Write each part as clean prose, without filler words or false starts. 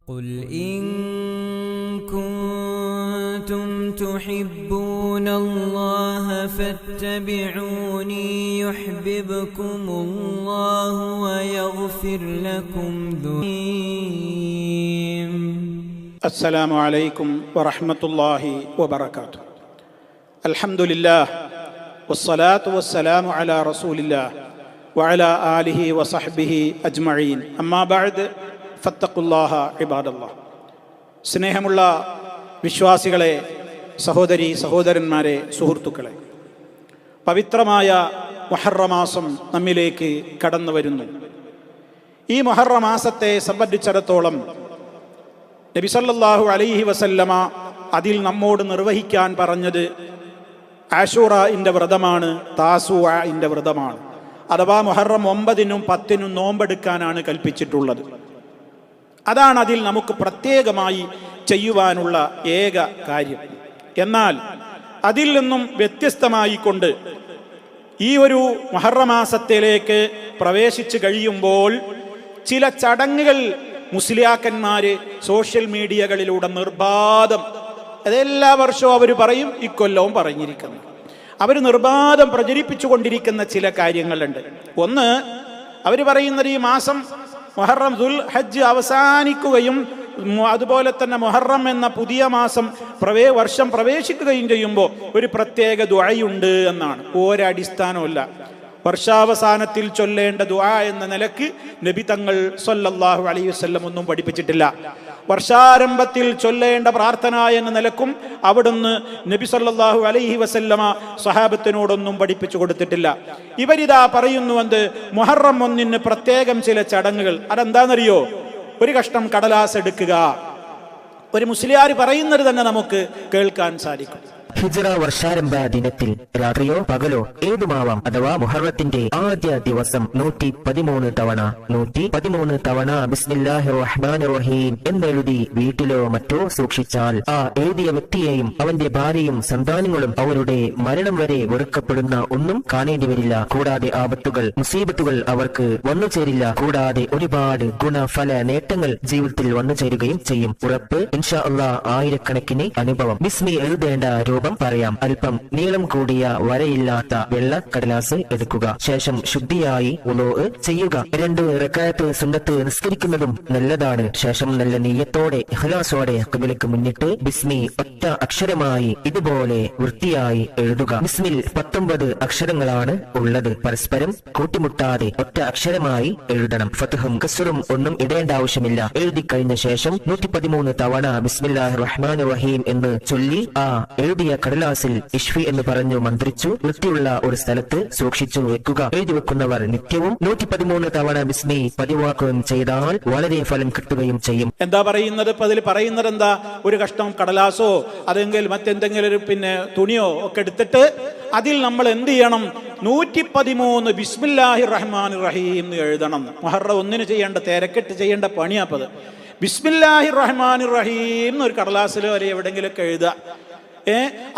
قل إن كنتم تحبون الله فاتبعوني يحببكم الله ويغفر لكم ذنوبكم. السلام عليكم ورحمة الله وبركاته. الحمد لله والصلاة والسلام على رسول الله وعلى آله وصحبه أجمعين. أما بعد ഫത്തഖുല്ലാഹ ഇബാദല്ലാഹ്. സ്നേഹമുള്ള വിശ്വാസികളെ, സഹോദരി സഹോദരന്മാരെ, സുഹൃത്തുക്കളെ, പവിത്രമായ മുഹറം മാസം നമ്മിലേക്ക് കടന്നു വരുന്നു. ഈ മുഹറം മാസത്തെ സംബന്ധിച്ചിടത്തോളം നബി സല്ലല്ലാഹു അലൈഹി വസല്ലമ അതിൽ നമ്മോട് നിർവഹിക്കാൻ പറഞ്ഞത് ആശൂറയുടെ വ്രതമാണ്, താസുഅയുടെ വ്രതമാണ്. അഥവാ മുഹറം 9-നും 10-നും നോമ്പെടുക്കാനാണ് കൽപ്പിച്ചിട്ടുള്ളത്. അതാണ് അതിൽ നമുക്ക് പ്രത്യേകമായി ചെയ്യുവാനുള്ള ഏക കാര്യം. എന്നാൽ അതിൽ നിന്നും വ്യത്യസ്തമായിക്കൊണ്ട് ഈ ഒരു മുഹറം മാസത്തിലേക്ക് പ്രവേശിച്ചു കഴിയുമ്പോൾ ചില ചടങ്ങുകൾ മുസ്ലിയാക്കന്മാര് സോഷ്യൽ മീഡിയകളിലൂടെ നിർബാധം, അതെല്ലാ വർഷവും അവർ പറയും, ഇക്കൊല്ലവും പറഞ്ഞിരിക്കുന്നു, അവർ നിർബാധം പ്രചരിപ്പിച്ചു കൊണ്ടിരിക്കുന്ന ചില കാര്യങ്ങളുണ്ട്. ഒന്ന്, അവർ പറയുന്നത് ഈ മാസം മുഹറം ദുൽ ഹജ്ജ് അവസാനിക്കുകയും അതുപോലെ തന്നെ മുഹറം എന്ന പുതിയ മാസം വർഷം പ്രവേശിക്കുകയും ചെയ്യുമ്പോൾ ഒരു പ്രത്യേക ദുആയുണ്ട് എന്നാണ്. ഒരടിസ്ഥാനമില്ല. വർഷാവസാനത്തിൽ ചൊല്ലേണ്ട ദുആ എന്ന നിലക്ക് നബി തങ്ങൾ സല്ലല്ലാഹു അലൈഹി വസല്ലം ഒന്നും പഠിപ്പിച്ചിട്ടില്ല. വർഷാരംഭത്തിൽ ചൊല്ലേണ്ട പ്രാർത്ഥന എന്ന നിലക്കും അവിടുന്ന് നബി സല്ലല്ലാഹു അലൈഹി വസല്ലമ സ്വഹാബത്തിനോടൊന്നും പഠിപ്പിച്ചു കൊടുത്തിട്ടില്ല. ഇവരിതാ പറയുന്നുവെന്ത്, മുഹറം 1-ന് പ്രത്യേകം ചില ചടങ്ങുകൾ. അതെന്താണെന്നറിയോ? ഒരു കഷ്ണം കടലാസ് എടുക്കുക. ഒരു മുസ്ലിയാർ പറയുന്നത് തന്നെ നമുക്ക് കേൾക്കാൻ സാധിക്കും. ഹിജ്റ വർഷാരംഭ ദിനത്തിൽ രാത്രിയോ പകലോ ഏതുമാവാം, അഥവാ മുഹറത്തിന്റെ ആദ്യ ദിവസം 113 തവണ 113 തവണ ബിസ്മില്ലാഹിർ റഹ്മാനിർ റഹീം എന്നെഴുതി വീട്ടിലോ മറ്റോ സൂക്ഷിച്ചാൽ ആ എഴുതിയ വ്യക്തിയെയും അവന്റെ ഭാര്യയും സന്താനങ്ങളും അവരുടെ മരണം വരെ വെറുക്കപ്പെടുന്ന ഒന്നും കാണേണ്ടി വരില്ല. കൂടാതെ ആപത്തുകൾ, മുസീബത്തുകൾ അവർക്ക് വന്നു ചേരില്ല. കൂടാതെ ഒരുപാട് ഗുണഫല നേട്ടങ്ങൾ ജീവിതത്തിൽ വന്നു ചേരുകയും ചെയ്യും. ഉറപ്പ്, ഇൻഷാ അല്ലാഹ്. ആയിരക്കണക്കിന് അനുഭവം. ബിസ്മി എഴുതേണ്ട രൂപം പറയാം. അല്പം നീളം കൂടിയ വരയില്ലാത്ത വെള്ള കടലാസ് എടുക്കുക. ശേഷം ശുദ്ധിയായി വുളൂഅ് ചെയ്യുക. 2 റക്അത്ത് സുന്നത്ത് നിസ്കരിക്കുന്നതും നല്ലതാണ്. ശേഷം നല്ല നിയ്യത്തോടെ ഇഖ്ലാസോടെ ഖിബ്ലക്ക് മുന്നിട്ട് ബിസ്മി ഒറ്റ അക്ഷരമായി ഇതുപോലെ വൃത്തിയായി എഴുതുക. ബിസ്മിൽ 19 അക്ഷരങ്ങളാണ് ഉള്ളത്. പരസ്പരം കൂട്ടിമുട്ടാതെ ഒറ്റ അക്ഷരമായി എഴുതണം. ഫത്ഹും കസ്റും ഒന്നും ഇടേണ്ട ആവശ്യമില്ല. എഴുതി കഴിഞ്ഞ ശേഷം 113 തവണ ബിസ്മില്ലാഹിർ റഹ്മാനിർ റഹീം എന്ന് ചൊല്ലി ആ എഴുതിയ കടലാസിൽ ഇഷ്ഫി എന്ന് പറഞ്ഞു മന്ത്രിച്ചു വൃത്തിയുള്ള ഒരു സ്ഥലത്ത് സൂക്ഷിച്ചു വെക്കുക. എഴുതി വെക്കുന്നവർ നിത്യവും 113 തവണ ബിസ്മി പതിവാക്കുകയും ചെയ്താൽ വളരെ ഫലം കിട്ടുകയും ചെയ്യും. എന്താ പറയുന്നത്? അതിൽ പറയുന്നത് എന്താ? ഒരു കഷ്ണം കടലാസോ അതെങ്കിൽ മറ്റെന്തെങ്കിലും ഒരു തുണിയോ ഒക്കെ എടുത്തിട്ട് അതിൽ നമ്മൾ എന്ത് ചെയ്യണം? 113 ബിസ്മില്ലാഹിർ റഹ്മാനിർ റഹീം എന്ന് എഴുതണം. മുഹറം 1-ന് ചെയ്യേണ്ട, തിരക്കിട്ട് ചെയ്യേണ്ട പണിയാപ്പത്. ബിസ്മില്ലാഹിർ റഹ്മാനിർ റഹീം എന്നൊരു കടലാസിലോ അല്ലെങ്കിൽ എവിടെങ്കിലൊക്കെ എഴുതുക.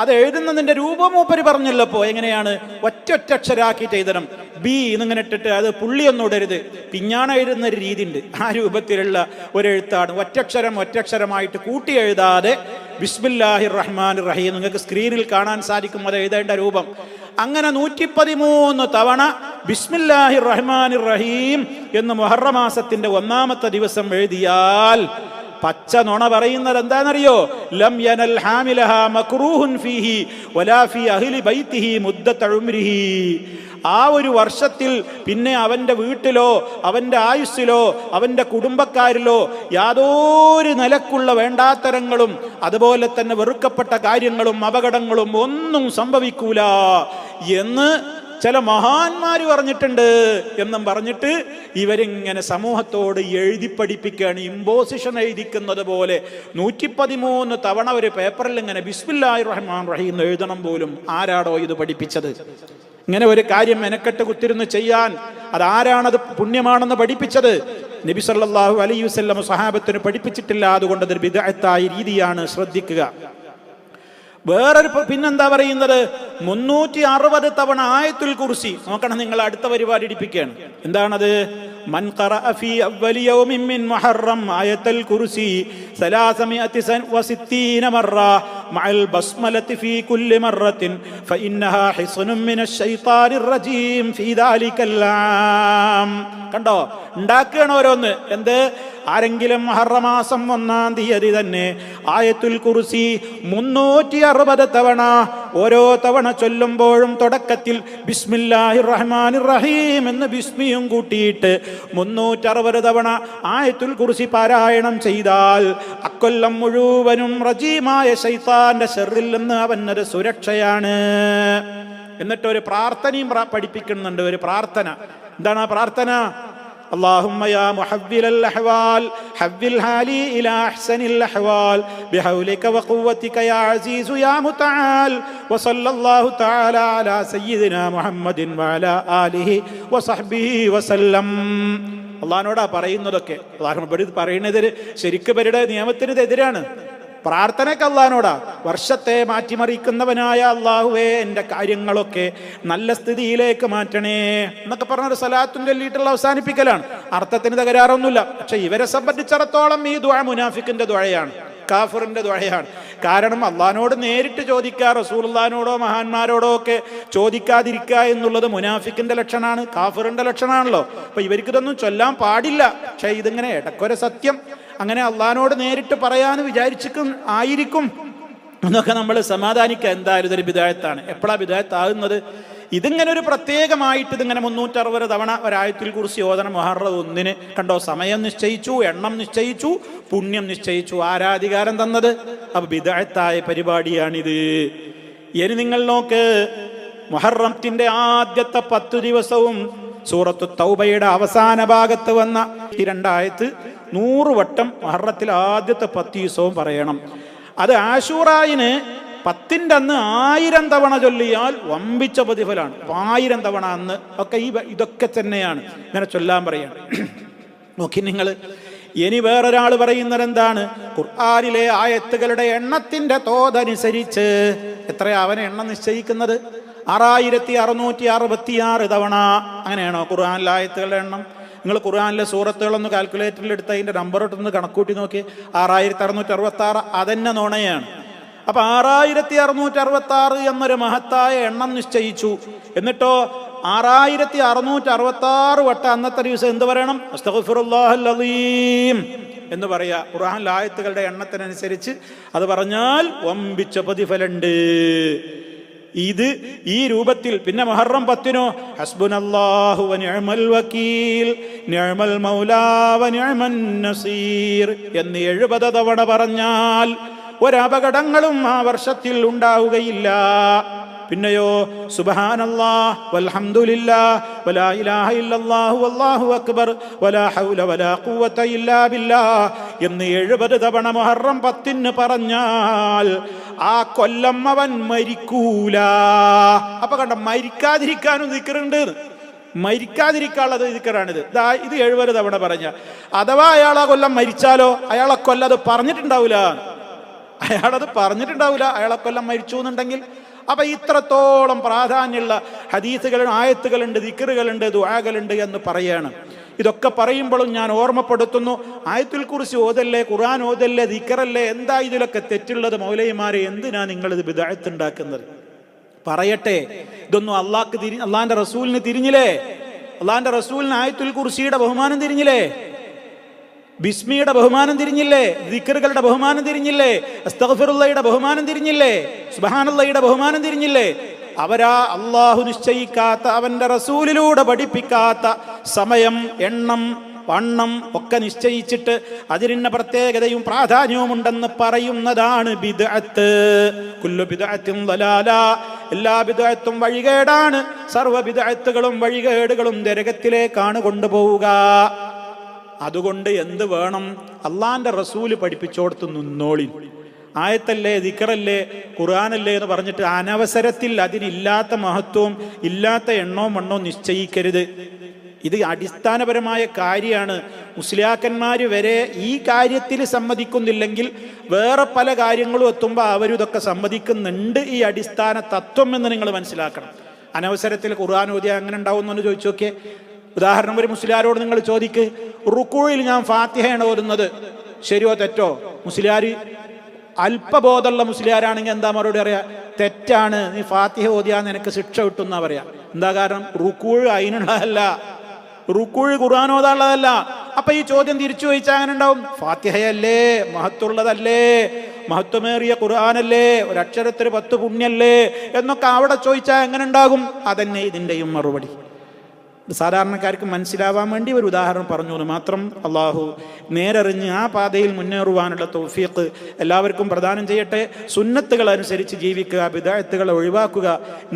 അത് എഴുതുന്നതിന്റെ രൂപം മൂപ്പര് പറഞ്ഞല്ലോ. എങ്ങനെയാണ്? ഒറ്റ അക്ഷരാക്കിയിട്ട് എഴുതണം. ബി എന്നിങ്ങനെ ഇട്ടിട്ട് അത് പുള്ളിയൊന്നും ഇടരുത്. പിഞ്ഞാണ് എഴുതുന്ന ഒരു രീതി ഉണ്ട്. ആ രൂപത്തിലുള്ള ഒരു എഴുത്താണ്. ഒറ്റക്ഷരമായിട്ട് കൂട്ടി എഴുതാതെ ബിസ്മില്ലാഹിർ റഹ്മാനിർ റഹീം നിങ്ങൾക്ക് സ്ക്രീനിൽ കാണാൻ സാധിക്കും അത് എഴുതേണ്ട രൂപം. അങ്ങനെ 113 തവണ ബിസ്മില്ലാഹിർ റഹ്മാനിർ റഹീം എന്ന് മുഹറം മാസത്തിന്റെ 1-ാമത്തെ ദിവസം എഴുതിയാൽ പച്ച നുണ പറയുന്നത് എന്താണെന്നറിയോ? ലം യനൽ ഹാമിലഹാ മക്റൂഹുൻ ഫീഹി വലാ ഫീ അഹ്ലി ബൈതിഹി മുദ്ദത ഉംരിഹി. ആ ഒരു വർഷത്തിൽ പിന്നെ അവന്റെ വീട്ടിലോ അവന്റെ ആയുസ്സിലോ അവന്റെ കുടുംബക്കാരിലോ യാതൊരു നിലക്കുള്ള വേണ്ടാത്തരങ്ങളും അതുപോലെ തന്നെ വെറുക്കപ്പെട്ട കാര്യങ്ങളും അപകടങ്ങളും ഒന്നും സംഭവിക്കൂല എന്ന് ചില മഹാന്മാര് പറഞ്ഞിട്ടുണ്ട് എന്നും പറഞ്ഞിട്ട് ഇവരിങ്ങനെ സമൂഹത്തോട് എഴുതി പഠിപ്പിക്കുകയാണ്. ഇമ്പോസിഷൻ എഴുതിക്കുന്നത് പോലെ 113 തവണ ഒരു പേപ്പറിൽ ഇങ്ങനെ ബിസ്മില്ലാഹിർ റഹ്മാനിർ റഹീം എഴുതണം പോലും ആരാടോ ഇത് പഠിപ്പിച്ചത്? ഇങ്ങനെ ഒരു കാര്യം മെനക്കെട്ട് കുത്തിരുന്ന് ചെയ്യാൻ അതാരാണത് പുണ്യമാണെന്ന് പഠിപ്പിച്ചത്? നബി സല്ലല്ലാഹു അലൈഹി വസല്ലം സ്വഹാബത്തിന് പഠിപ്പിച്ചിട്ടില്ല. അതുകൊണ്ട് അതൊരു ബിദ്അത്തായ രീതിയാണ്, ശ്രദ്ധിക്കുക. വേറൊരു പിന്നെന്താ പറയുന്നത്? 360 തവണ ആയത്തുൽ കുർസി. നോക്കണം, നിങ്ങൾ അടുത്ത പരിപാടി ഇടിപ്പിക്കുകയാണ്. എന്താണത്? മൻ ഖറഅ ഫീ അവ്വലി യൗമിൻ മിൻ മുഹറം ആയത്തുൽ കുർസി 360 മറ മഅൽ ബസ്മലത്തി ഫീ കുല്ലി മറത്തിൻ ഫഇന്നഹാ ഹിസ്നുൻ മിനശ് ശൈത്താനിർ റജീം ഫീ ദാലികൽ ആം. കണ്ടോ, ഉണ്ടാക്കുകയാണ് ഓരോന്ന്. എന്ത്? ആരെങ്കിലും മുഹറമാസം 1-ാം തീയതി തന്നെ ആയത്തുൽ കുർസി 360 തവണ ഓരോ തവണ ചൊല്ലുമ്പോഴും തുടക്കത്തിൽ ബിസ്മില്ലാഹിർ റഹ്മാനിർ റഹീം എന്ന് ബിസ്മിയും കൂട്ടിയിട്ട് 360 തവണ ആയത്തുൽ കുർസി പാരായണം ചെയ്താൽ അക്കൊല്ലം മുഴുവനും റജീമായ ശൈത്താന്റെ ശർറിൽ നിന്ന് അവനൊരു സുരക്ഷയാണ്. എന്നിട്ട് ഒരു പ്രാർത്ഥനയും പഠിപ്പിക്കുന്നുണ്ട്. ഒരു പ്രാർത്ഥന. എന്താണ് ആ പ്രാർത്ഥന? اللهم يا محول الأحوال حول حالي إلى أحسن الأحوال بحولك وقوتك يا عزيز يا متعال وصلى الله تعالى على سيدنا محمد وعلى آله وصحبه وسلم. അള്ളാഹിനോടാ പറയുന്നതൊക്കെ. അള്ളാഹു പറയുന്നത് ശരിക്കും പേരുടെ നിയമത്തിന് എതിരാണ്. പ്രാർത്ഥനയ്ക്ക് അള്ളാഹിനോടാ. വർഷത്തെ മാറ്റിമറിക്കുന്നവനായ അള്ളാഹുവേ, എൻ്റെ കാര്യങ്ങളൊക്കെ നല്ല സ്ഥിതിയിലേക്ക് മാറ്റണേ എന്നൊക്കെ പറഞ്ഞൊരു സലാത്തും ചൊല്ലിയിട്ടുള്ള അവസാനിപ്പിക്കലാണ്. അർത്ഥത്തിന് തകരാറൊന്നുമില്ല. പക്ഷെ ഇവരെ സംബന്ധിച്ചിടത്തോളം ഈ ദുആ മുനാഫിക്കിന്റെ ദുആയാണ്, കാഫിറിന്റെ ദുആയാണ്. കാരണം അള്ളാഹിനോട് നേരിട്ട് ചോദിക്കുക, റസൂലുള്ളാഹിനോടോ മഹാന്മാരോടോ ഒക്കെ ചോദിക്കാതിരിക്കുക എന്നുള്ളത് മുനാഫിക്കിന്റെ ലക്ഷണമാണ്, കാഫിറിന്റെ ലക്ഷണമാണല്ലോ. അപ്പൊ ഇവർക്ക് ഇതൊന്നും ചൊല്ലാൻ പാടില്ല. പക്ഷെ ഇതിങ്ങനെ ഇടക്കൊരു സത്യം അങ്ങനെ അള്ളാഹിനോട് നേരിട്ട് പറയാന്ന് വിചാരിച്ചിരിക്കും ആയിരിക്കും എന്നൊക്കെ നമ്മൾ സമാധാനിക്കുക. എന്തായാലും ഇതൊരു ബിദഅത്താണ്. എപ്പോഴാണ് ബിദഅത്താകുന്നത്? ഇതിങ്ങനെ ഒരു പ്രത്യേകമായിട്ട് ഇതിങ്ങനെ 360 തവണ ഒരായത്തുൽ കുർസി ഓതണം മുഹറം 1-ന്. കണ്ടോ, സമയം നിശ്ചയിച്ചു, എണ്ണം നിശ്ചയിച്ചു, പുണ്യം നിശ്ചയിച്ചു. ആരാധികാരം തന്നത്? അപ്പൊ ബിദഅത്തായ പരിപാടിയാണിത്. ഇനി നിങ്ങൾ നോക്ക്, മുഹറത്തിന്റെ ആദ്യത്തെ 10 ദിവസവും സൂറത്തു തൗബയുടെ അവസാന ഭാഗത്ത് വന്ന ഈ 2 ആയത്ത് 100 വട്ടം മുഹറത്തിൽ ആദ്യത്തെ 10 ദിവസവും പറയണം. അത് ആശൂറായിന് 10ന്റെ അന്ന് 1000 തവണ ചൊല്ലിയാൽ വമ്പിച്ച പ്രതിഫലമാണ്. 1000 തവണ അന്ന് ഒക്കെ ഇതൊക്കെ തന്നെയാണ് ഇങ്ങനെ ചൊല്ലാൻ പറയാണ്. നോക്കി നിങ്ങൾ. ഇനി വേറൊരാൾ പറയുന്നത് എന്താണ്? ഖുർആനിലെ ആയത്തുകളുടെ എണ്ണത്തിന്റെ തോതനുസരിച്ച് എത്രയാ അവനെ എണ്ണം നിശ്ചയിക്കുന്നത്? 6666 തവണ. അങ്ങനെയാണോ ഖുർആനിലെ ആയത്തുകളുടെ എണ്ണം? നിങ്ങൾ ഖുർആനിലെ സൂറത്തുകളൊന്ന് കാൽക്കുലേറ്ററിൽ എടുത്ത് അതിൻ്റെ നമ്പറോട്ടൊന്ന് കണക്കൂട്ടി നോക്കി. 6666 അതെന്നെ നോണയാണ്. അപ്പൊ 6666 എന്നൊരു മഹത്തായ എണ്ണം നിശ്ചയിച്ചു. എന്നിട്ടോ 6666 വട്ടം അന്നത്തെ ദിവസം എന്ത് പറയണം? അസ്തഗ്ഫിറുല്ലാഹൽ അസീം എന്ന് പറയാ. ഖുർആനിലെ ആയത്തുകളുടെ എണ്ണത്തിനനുസരിച്ച് അത് പറഞ്ഞാൽ വമ്പിച്ച പ്രതിഫലമുണ്ട്. ഇത് ഈ രൂപത്തിൽ. പിന്നെ മുഹറം 10-നോ ഹസ്ബുനല്ലാഹു വ നിഅമൽ വകീൽ നിഅമൽ മൗലാ വ നിഅമൻ നസീർ എന്ന് 70 തവണ പറഞ്ഞാൽ ഒരപകടങ്ങളും ആ വർഷത്തിൽ ഉണ്ടാവുകയില്ല. പിന്നെയോ സുബ്ഹാനല്ലാഹ് വൽഹംദുലില്ലാഹ് വലാ ഇലാഹ ഇല്ലല്ലാഹു വല്ലാഹു അക്ബർ വലാ ഹൗല വലാ ഖുവത ഇല്ലാ ബില്ലാഹ് എന്ന് 70 തവണ മുഹറം 10-ന് പറഞ്ഞാൽ ആ കൊല്ലം അവൻ മരിക്കൂല. അപ്പൊ കണ്ട, മരിക്കാതിരിക്കാനും ദിക്റുണ്ട്. മരിക്കാതിരിക്കാനുള്ളത് ദിക്റാണിത്. ഇത് 70 തവണ പറഞ്ഞ. അഥവാ അയാൾ ആ കൊല്ലം മരിച്ചാലോ അയാളെ കൊല്ലം അത് പറഞ്ഞിട്ടുണ്ടാവില്ല. അയാളെ കൊല്ലം മരിച്ചു എന്നുണ്ടെങ്കിൽ. അപ്പൊ ഇത്രത്തോളം പ്രാധാന്യമുള്ള ഹദീസുകളുണ്ട്, ആയത്തുകളുണ്ട്, ദിക്റുകളുണ്ട്, ദുആകളുണ്ട് എന്ന് പറയാണ്. ഇതൊക്കെ പറയുമ്പോഴും ഞാൻ ഓർമ്മപ്പെടുത്തുന്നു, ആയത്തുൽ കുർസി ഓതല്ലേ, ഖുർആൻ ഓതല്ലേ, ദിക്റല്ലേ, എന്താ ഇതിലൊക്കെ തെറ്റുള്ളത്? മൗലവിമാരെ, എന്തിനാ നിങ്ങളിത് ബിദ്അത്ത് ഉണ്ടാക്കുന്നത്? പറയട്ടെ, ഇതൊന്നും അള്ളാഹിന്റെ റസൂലിന് തിരിഞ്ഞില്ലേ? അള്ളാഹിന്റെ റസൂലിന് ആയത്തുൽ കുർസിയുടെ ബഹുമാനം തിരിഞ്ഞില്ലേ? ബിസ്മിയുടെ ബഹുമാനം തിരിഞ്ഞില്ലേ? ദിക്റുകളുടെ ബഹുമാനം തിരിഞ്ഞില്ലേ? അസ്തഗ്ഫിറുല്ലാഹയുടെ ബഹുമാനം തിരിഞ്ഞില്ലേ? സുബ്ഹാനല്ലാഹയുടെ ബഹുമാനം തിരിഞ്ഞില്ലേ? അവരാ അള്ളാഹു നിശ്ചയിക്കാത്ത, അവന്റെ റസൂലിലൂടെ പഠിപ്പിക്കാത്ത സമയം, എണ്ണം, വണ്ണം ഒക്കെ നിശ്ചയിച്ചിട്ട് അതിന് പ്രത്യേകതയും പ്രാധാന്യവും ഉണ്ടെന്ന് പറയുന്നതാണ് ബിദ്അത്ത്. കുല്ലു ബിദ്അത്തിൻ ദലാല, എല്ലാ ബിദ്അത്തും വഴികേടാണ്. സർവ്വ ബിദ്അത്തുകളും വഴികേടുകളും നരകത്തിലേക്കാണ് കൊണ്ടുപോവുക. അതുകൊണ്ട് എന്ത് വേണം? അള്ളാന്റെ റസൂല് പഠിപ്പിച്ചോടത്ത് നിന്നോളി. ആയത്തല്ലേ, ദിക്റല്ലേ, ഖുർആനല്ലേ എന്ന് പറഞ്ഞിട്ട് അനവസരത്തിൽ അതിനില്ലാത്ത മഹത്വവും ഇല്ലാത്ത എണ്ണവും വണ്ണവും നിശ്ചയിക്കരുത്. ഇത് അടിസ്ഥാനപരമായ കാര്യമാണ്. മുസ്ലിയാക്കന്മാര് വരെ ഈ കാര്യത്തിൽ സമ്മതിക്കുന്നില്ലെങ്കിൽ വേറെ പല കാര്യങ്ങളും എത്തുമ്പോൾ അവരിതൊക്കെ സമ്മതിക്കുന്നുണ്ട്. ഈ അടിസ്ഥാന തത്വം എന്ന് നിങ്ങൾ മനസ്സിലാക്കണം. അനവസരത്തിൽ ഖുർആൻ ഓതിയാൽ അങ്ങനെ ഉണ്ടാവുമെന്ന് ചോദിച്ചു നോക്കിയേ. ഉദാഹരണം, ഒരു മുസ്ലിയാരോട് നിങ്ങൾ ചോദിക്ക്, റുക്കൂയിൽ ഞാൻ ഫാത്തിഹയാണ് ഓതുന്നത്, ശരിയോ തെറ്റോ? മുസ്ലിയാർ അല്പബോധമുള്ള മുസ്ലിയാരാണെങ്കിൽ എന്താ മറുപടി പറയാ? തെറ്റാണ്, നീ ഫാത്തിഹ ഓതിയാ നിനക്ക് ശിക്ഷ കിട്ടുന്ന പറയാ. എന്താ കാരണം? റുക്കൂഴ് അതിനുള്ളതല്ല, റുക്കൂഴ് ഖുർആൻ ഓതാനുള്ളതല്ല. അപ്പൊ ഈ ചോദ്യം തിരിച്ചു ചോദിച്ചാൽ അങ്ങനെ ഉണ്ടാവും, ഫാത്തിഹയല്ലേ, മഹത്വമുള്ളതല്ലേ, മഹത്വമേറിയ ഖുർആനല്ലേ, ഒരക്ഷരത്തിന് 10 പുണ്യല്ലേ എന്നൊക്കെ അവിടെ ചോദിച്ചാൽ എങ്ങനെ ഉണ്ടാകും? അതന്നെ ഇതിൻ്റെയും മറുപടി. സാധാരണക്കാർക്ക് മനസ്സിലാവാൻ വേണ്ടി ഒരു ഉദാഹരണം പറഞ്ഞു എന്ന് മാത്രം. അള്ളാഹു നേരറിഞ്ഞ് ആ പാതയിൽ മുന്നേറുവാനുള്ള തൗഫീഖ് എല്ലാവർക്കും പ്രദാനം ചെയ്യട്ടെ. സുന്നത്തുകൾ അനുസരിച്ച് ജീവിക്കുക, ബിദഅത്തുകളെ ഒഴിവാക്കുക,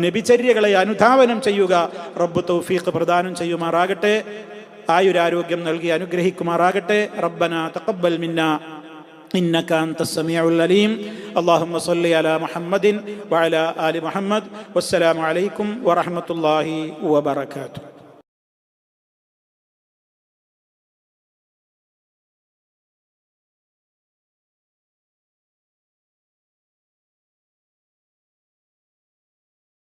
നബിചര്യകളെ അനുധാവനം ചെയ്യുക. റബ്ബ് തൗഫീഖ് പ്രദാനം ചെയ്യുമാറാകട്ടെ, ആയുരാരോഗ്യം നൽകി അനുഗ്രഹിക്കുമാറാകട്ടെ. റബ്ബന തഖബ്ബൽ മിന്നാ إنك أنت السميع العليم. اللهم صل على محمد وعلى آل محمد. والسلام عليكم ورحمة الله وبركاته.